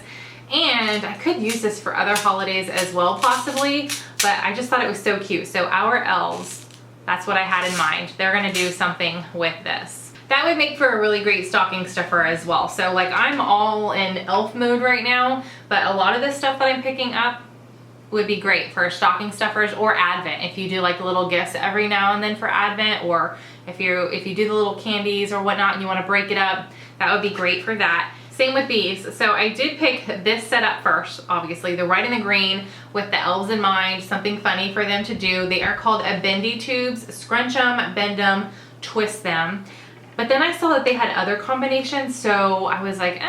And I could use this for other holidays as well possibly, but I just thought it was so cute. So our elves, that's what I had in mind. They're gonna do something with this. That would make for a really great stocking stuffer as well. So like I'm all in elf mode right now, but a lot of this stuff that I'm picking up would be great for stocking stuffers or Advent. If you do like little gifts every now and then for Advent, or if you do the little candies or whatnot and you want to break it up, that would be great for that. Same with these. So I did pick this set up first, obviously the red and the green with the elves in mind, something funny for them to do. They are called a bendy tubes. Scrunch them, bend them, twist them. But then I saw that they had other combinations, so I was like,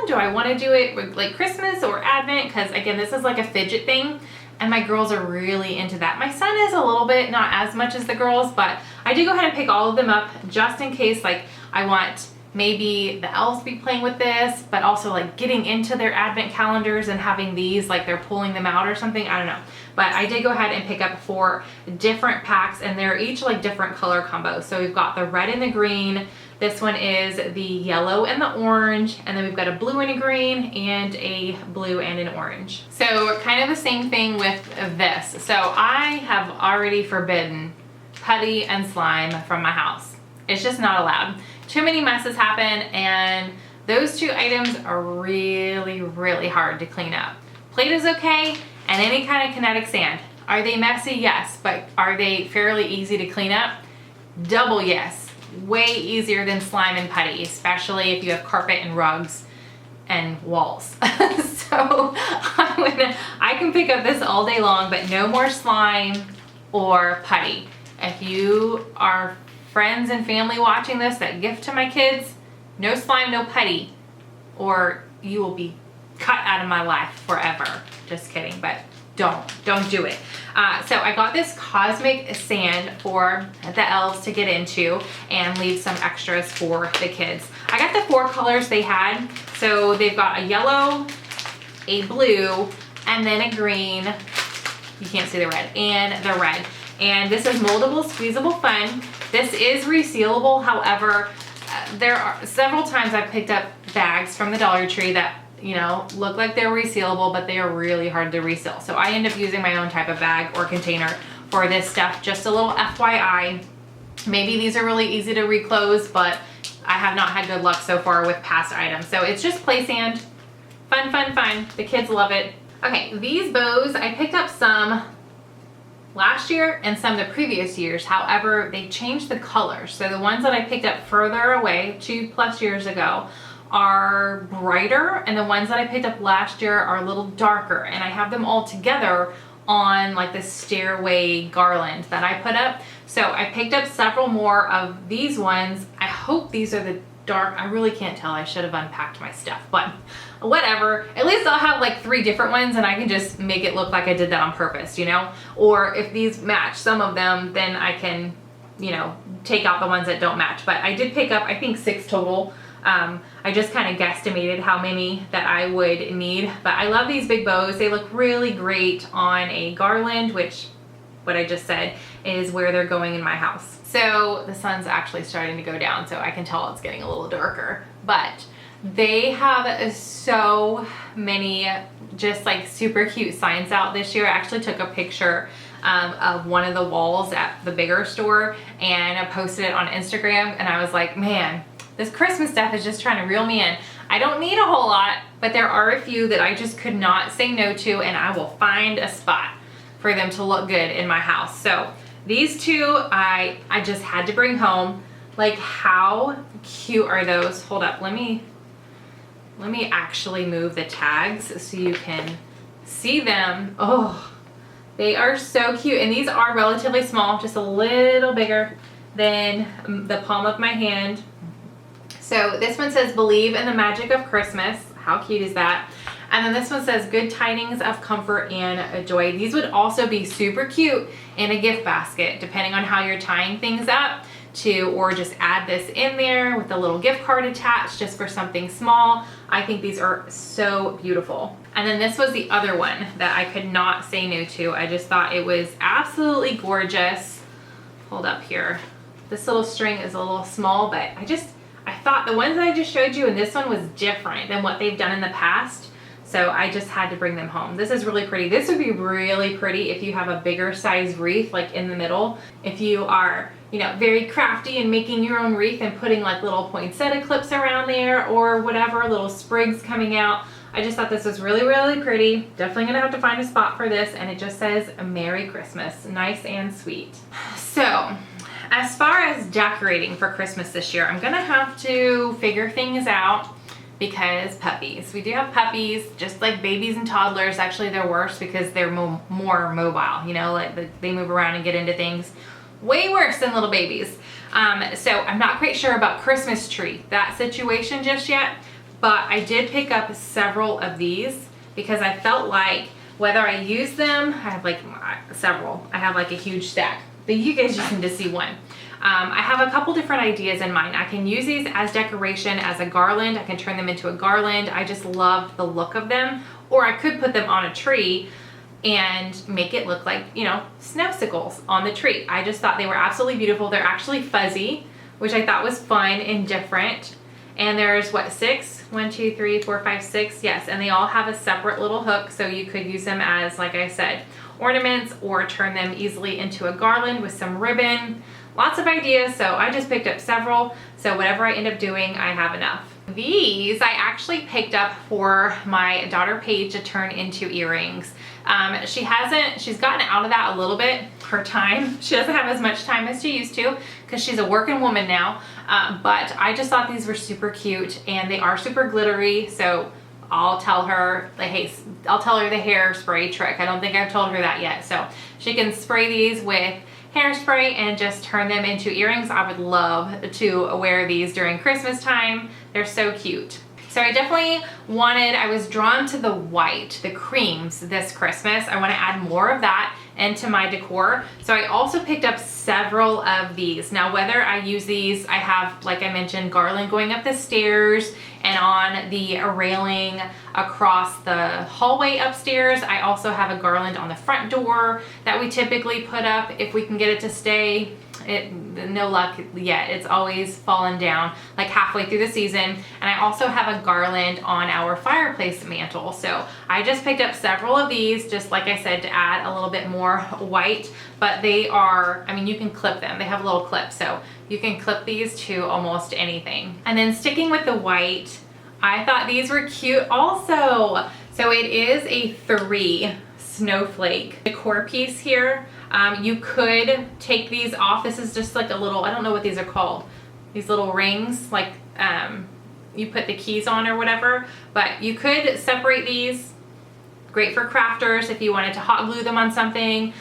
do I want to do it with like Christmas or Advent? Because again, this is like a fidget thing, and my girls are really into that. My son is a little bit, not as much as the girls, but I did go ahead and pick all of them up just in case like I want maybe the elves be playing with this, but also like getting into their Advent calendars and having these, like they're pulling them out or something, I don't know. But I did go ahead and pick up 4 different packs, and they're each like different color combos. So we've got the red and the green. This one is the yellow and the orange, and then we've got a blue and a green and a blue and an orange. So kind of the same thing with this. So I have already forbidden putty and slime from my house. It's just not allowed. Too many messes happen, and those 2 items are really, really hard to clean up. Play-Doh's okay, and any kind of kinetic sand. Are they messy? Yes, but are they fairly easy to clean up? Double yes. Way easier than slime and putty, especially if you have carpet and rugs and walls. So I can pick up this all day long, but no more slime or putty. If you are friends and family watching this that gift to my kids, no slime, no putty, or you will be cut out of my life forever. Just kidding, but don't do it. So I got this cosmic sand for the elves to get into and leave some extras for the kids. I got the 4 colors they had. So they've got a yellow, a blue, and then a green. You can't see the red, and the red. And this is moldable, squeezable fun. This is resealable. However, there are several times I've picked up bags from the Dollar Tree that, you know, look like they're resealable, but they are really hard to reseal. So I end up using my own type of bag or container for this stuff. Just a little FYI. Maybe these are really easy to reclose, but I have not had good luck so far with past items. So it's just play sand. Fun, fun, fun. The kids love it. Okay, these bows, I picked up some last year and some the previous years. However, they changed the colors. So the ones that I picked up further away 2+ years ago are brighter, and the ones that I picked up last year are a little darker, and I have them all together on like the stairway garland that I put up. So I picked up several more of these ones. I hope these are the dark. I really can't tell. I should have unpacked my stuff, but whatever. At least I'll have like 3 different ones and I can just make it look like I did that on purpose, you know? Or if these match some of them, then I can, you know, take out the ones that don't match. But I did pick up, I think, 6 total. I just kind of guesstimated how many that I would need, but I love these big bows. They look really great on a garland, which what I just said is where they're going in my house. So the sun's actually starting to go down, so I can tell it's getting a little darker, but they have so many just like super cute signs out this year. I actually took a picture of one of the walls at the bigger store and I posted it on Instagram, and I was like, man, this Christmas stuff is just trying to reel me in. I don't need a whole lot, but there are a few that I just could not say no to, and I will find a spot for them to look good in my house. So these 2 I just had to bring home. Like, how cute are those? Hold up, let me actually move the tags so you can see them. Oh, they are so cute, and these are relatively small, just a little bigger than the palm of my hand. So this one says, believe in the magic of Christmas. How cute is that? And then this one says, good tidings of comfort and joy. These would also be super cute in a gift basket, depending on how you're tying things up to, or just add this in there with a little gift card attached just for something small. I think these are so beautiful. And then this was the other one that I could not say no to. I just thought it was absolutely gorgeous. Hold up here. This little string is a little small, but I thought the ones that I just showed you and this one was different than what they've done in the past. So I just had to bring them home. This is really pretty. This would be really pretty if you have a bigger size wreath like in the middle. If you are, you know, very crafty and making your own wreath and putting like little poinsettia clips around there or whatever, little sprigs coming out. I just thought this was really pretty. Definitely gonna have to find a spot for this, and it just says Merry Christmas. Nice and sweet. So, as far as decorating for Christmas this year, I'm gonna have to figure things out because puppies. We do have puppies, just like babies and toddlers. Actually, they're worse because they're more mobile, you know, like they move around and get into things way worse than little babies. So I'm not quite sure about Christmas tree, that situation just yet, but I did pick up several of these because I felt like whether I use them, I have like several. I have like a huge stack. But you guys just need to see one. I have a couple different ideas in mind. I can use these as decoration, as a garland. I can turn them into a garland. I just love the look of them. Or I could put them on a tree and make it look like, you know, snowsicles on the tree. I just thought they were absolutely beautiful. They're actually fuzzy, which I thought was fun and different. And there's what, 6? 1, 2, 3, 4, 5, 6. Yes, and they all have a separate little hook, so you could use them as, like I said, ornaments or turn them easily into a garland with some ribbon. Lots of ideas, so I just picked up several. So whatever I end up doing, I have enough. These I actually picked up for my daughter Paige to turn into earrings. She's gotten out of that a little bit, her time. She doesn't have as much time as she used to because she's a working woman now. But I just thought these were super cute and they are super glittery. So I'll tell her the hairspray trick. I don't think I've told her that yet. So she can spray these with hairspray and just turn them into earrings. I would love to wear these during Christmas time. They're so cute. So I was drawn to the white, the creams this Christmas. I want to add more of that into my decor. So I also picked up several of these. Now, whether I use these, I have, like I mentioned, garland going up the stairs and on the railing across the hallway upstairs. I also have a garland on the front door that we typically put up if we can get it to stay. No luck yet. It's always fallen down like halfway through the season. And I also have a garland on our fireplace mantle. So I just picked up several of these, just like I said, to add a little bit more white, but they are, I mean, you can clip them. They have a little clip, so You can clip these to almost anything. And then sticking with the white, I thought these were cute also. So it is a 3 snowflake decor piece here. You could take these off. This is just like a little, I don't know what these are called. These little rings, like you put the keys on or whatever, but you could separate these. Great for crafters if you wanted to hot glue them on something,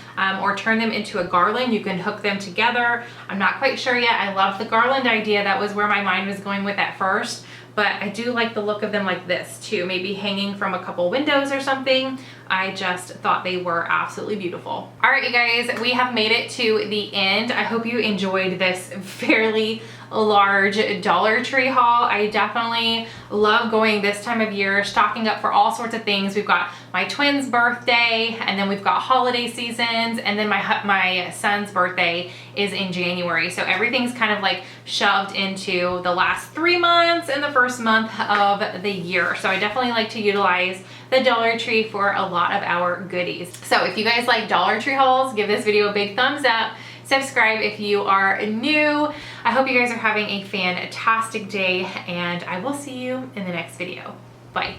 or turn them into a garland. You can hook them together. I'm not quite sure yet. I love the garland idea. That was where my mind was going with at first, but I do like the look of them like this too, maybe hanging from a couple windows or something. I just thought they were absolutely beautiful. All right, you guys, we have made it to the end. I hope you enjoyed this fairly large Dollar Tree haul. I definitely love going this time of year, stocking up for all sorts of things. We've got my twins' birthday, and then we've got holiday seasons, and then my son's birthday is in January. So everything's kind of like shoved into the last 3 months and the first month of the year. So I definitely like to utilize the Dollar Tree for a lot of our goodies. So if you guys like Dollar Tree hauls, give this video a big thumbs up. Subscribe if you are new. I hope you guys are having a fantastic day, and I will see you in the next video. Bye.